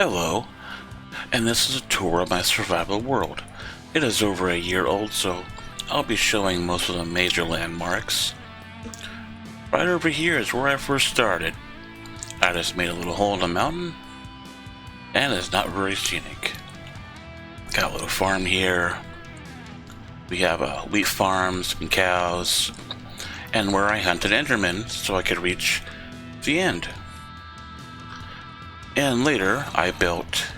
Hello, and this is a tour of my survival world. It is over a year old, so I'll be showing most of the major landmarks. Right over here is where I first started. I just made a little hole in the mountain, and it's not very scenic. Got a little farm here. We have a wheat farm, some cows, and where I hunted Endermen so I could reach the end. And later, I built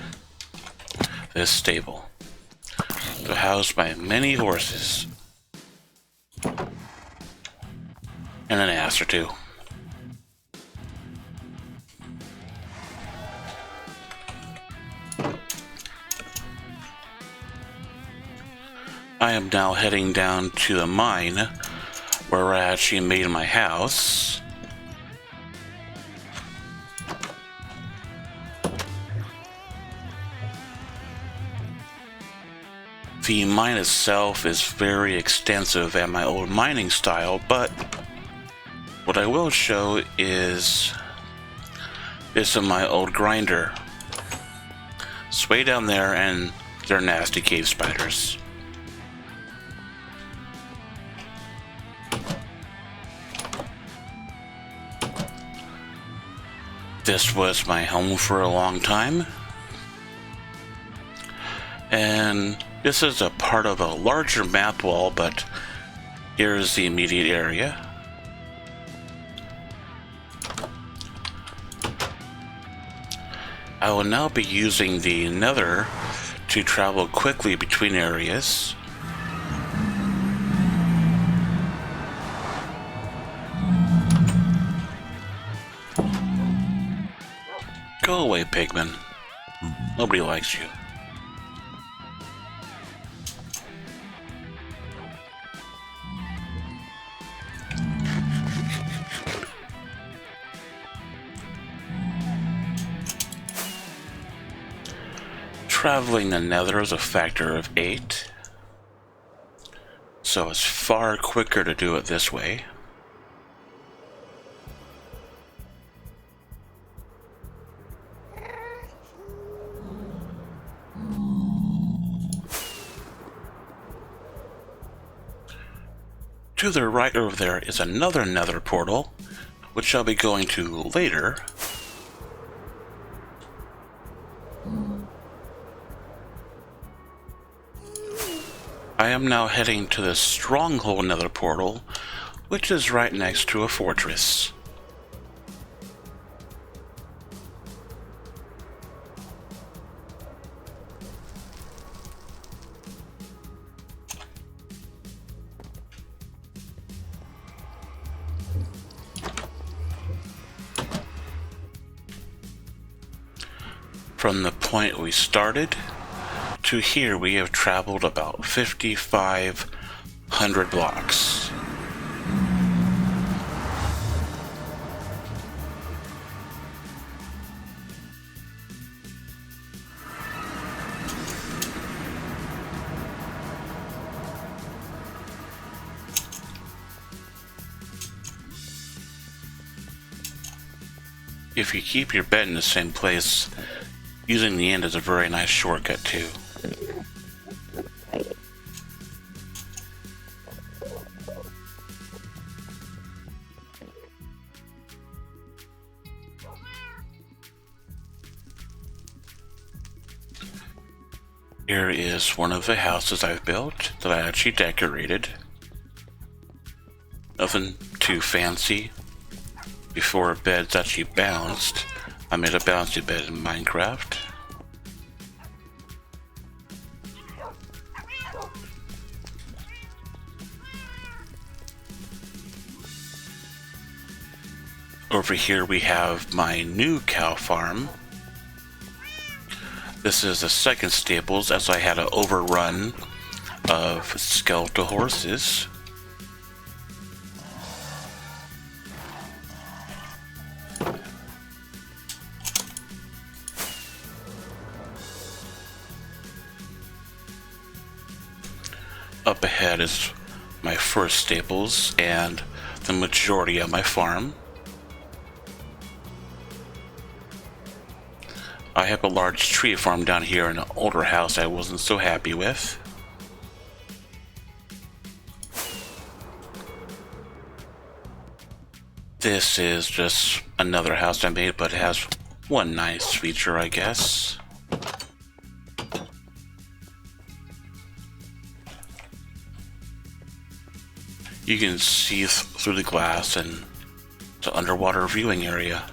this stable to house my many horses and an ass or two. I am now heading down to the mine where I actually made my house. The mine itself is very extensive at my old mining style, but what I will show is this is my old grinder. It's way down there, and they're nasty cave spiders. This was my home for a long time, and this is a part of a larger map wall, but here's the immediate area. I will now be using the Nether to travel quickly between areas. Go away, pigman. Nobody likes you. Traveling the Nether is a factor of 8, so it's far quicker to do it this way. To the right over there is another Nether portal, which I'll be going to later. I am now heading to the Stronghold Nether portal, which is right next to a fortress. From the point we started to here, we have traveled about 5,500 blocks. If you keep your bed in the same place, using the end is a very nice shortcut too. Here is one of the houses I've built that I actually decorated. Nothing too fancy. Before beds actually bounced, I made a bouncy bed in Minecraft. Over here we have my new cow farm. This is the second stables, as I had an overrun of skeletal horses. Up ahead is my first stables and the majority of my farm. I have a large tree farm down here in an older house I wasn't so happy with. This is just another house I made, but it has one nice feature, I guess. You can see through the glass and it's an underwater viewing area.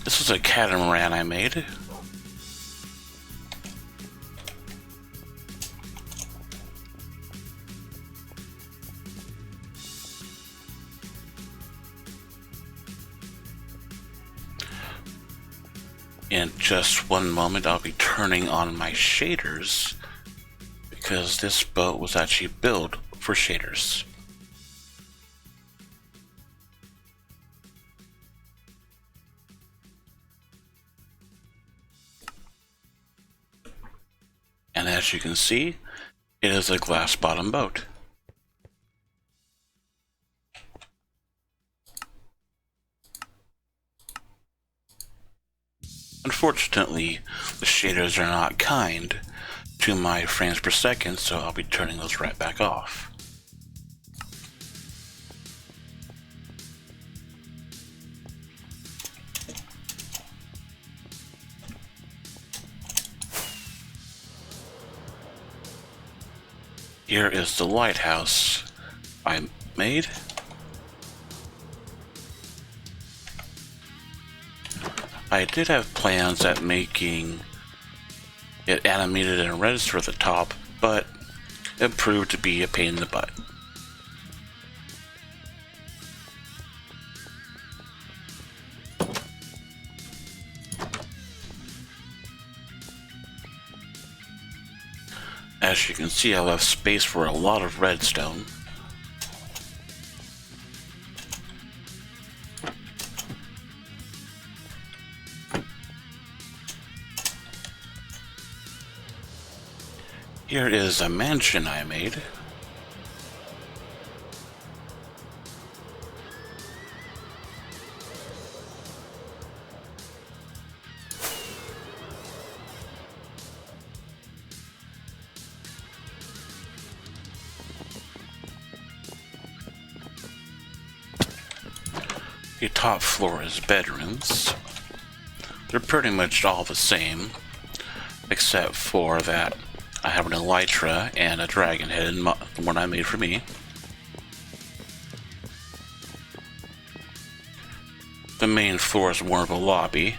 This is a catamaran I made. In just one moment, I'll be turning on my shaders because this boat was actually built for shaders. And as you can see, it is a glass bottom boat. Unfortunately, the shaders are not kind to my frames per second, so I'll be turning those right back off. Here is the lighthouse I made. I did have plans at making it animated and register at the top, but it proved to be a pain in the butt. As you can see, I left space for a lot of redstone. Here is a mansion I made. The top floor is bedrooms. They're pretty much all the same, except for that I have an elytra and a dragon head in the one I made for me. The main floor is more of a lobby.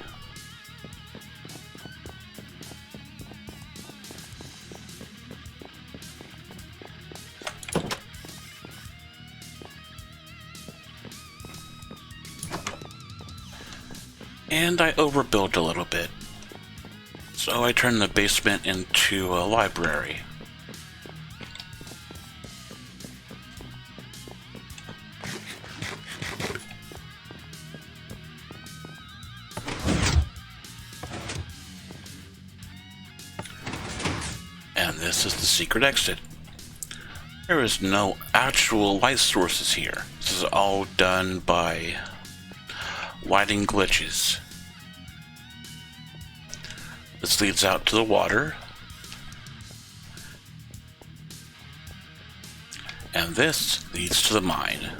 And I overbuilt a little bit. So I turned the basement into a library. And this is the secret exit. There is no actual light sources here. This is all done by lighting glitches. This leads out to the water. And this leads to the mine.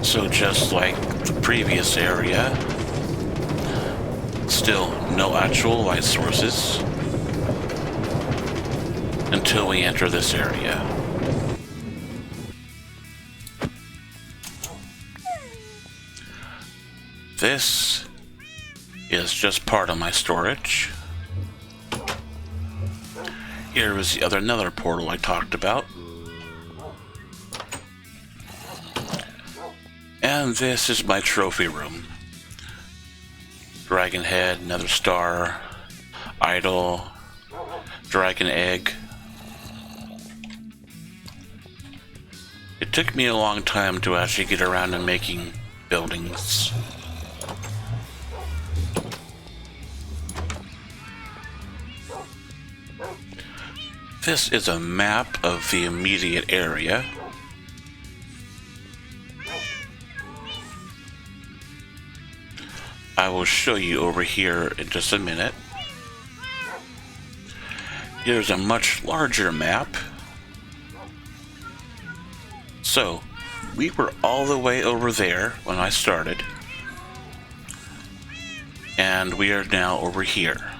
So just like the previous area, still no actual light sources until we enter this area. This is just part of my storage. Here is the another portal I talked about. And this is my trophy room. Dragon head, another star, idol, dragon egg. It took me a long time to actually get around to making buildings. This is a map of the immediate area. I will show you over here in just a minute. Here's a much larger map. So, we were all the way over there when I started. And we are now over here.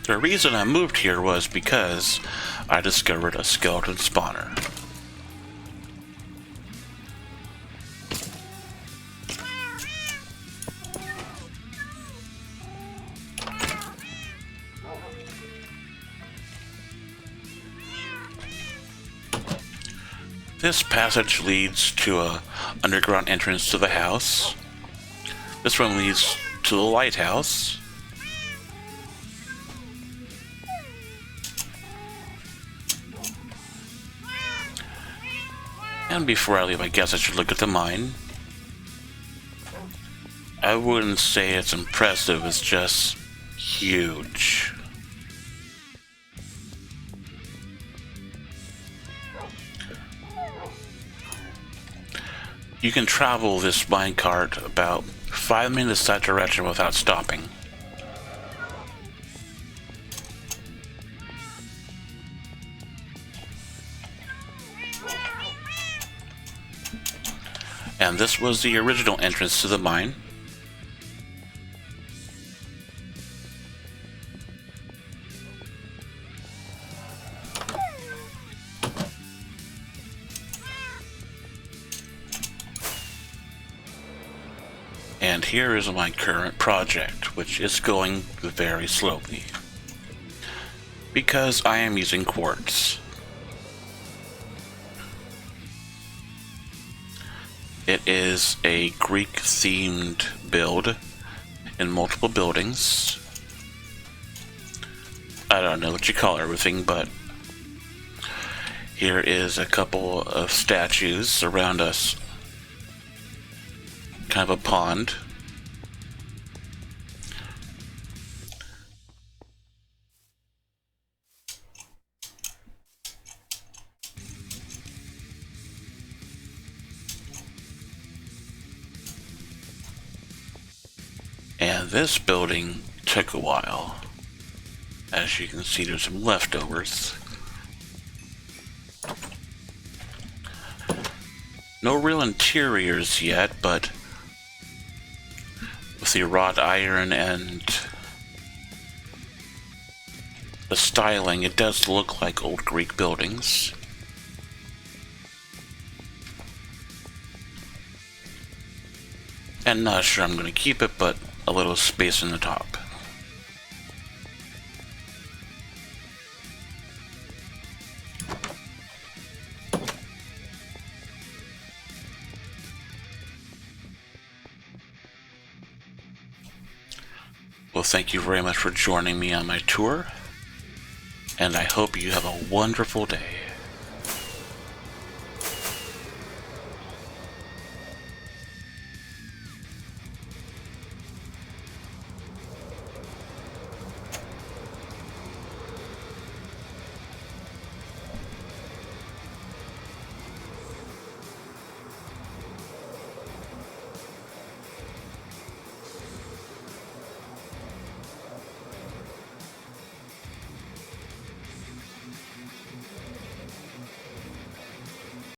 The reason I moved here was because I discovered a skeleton spawner. This passage leads to a underground entrance to the house. This one leads to the lighthouse. And before I leave, I guess I should look at the mine. I wouldn't say it's impressive, it's just huge. You can travel this minecart about 5 minutes that direction without stopping. And this was the original entrance to the mine. And here is my current project, which is going very slowly, because I am using quartz. It is a Greek-themed build in multiple buildings. I don't know what you call everything, but here is a couple of statues around us. Kind of a pond. And this building took a while. As you can see, there's some leftovers. No real interiors yet, but with the wrought iron and the styling, it does look like old Greek buildings. And not sure I'm going to keep it, but a little space in the top. Well, thank you very much for joining me on my tour, and I hope you have a wonderful day.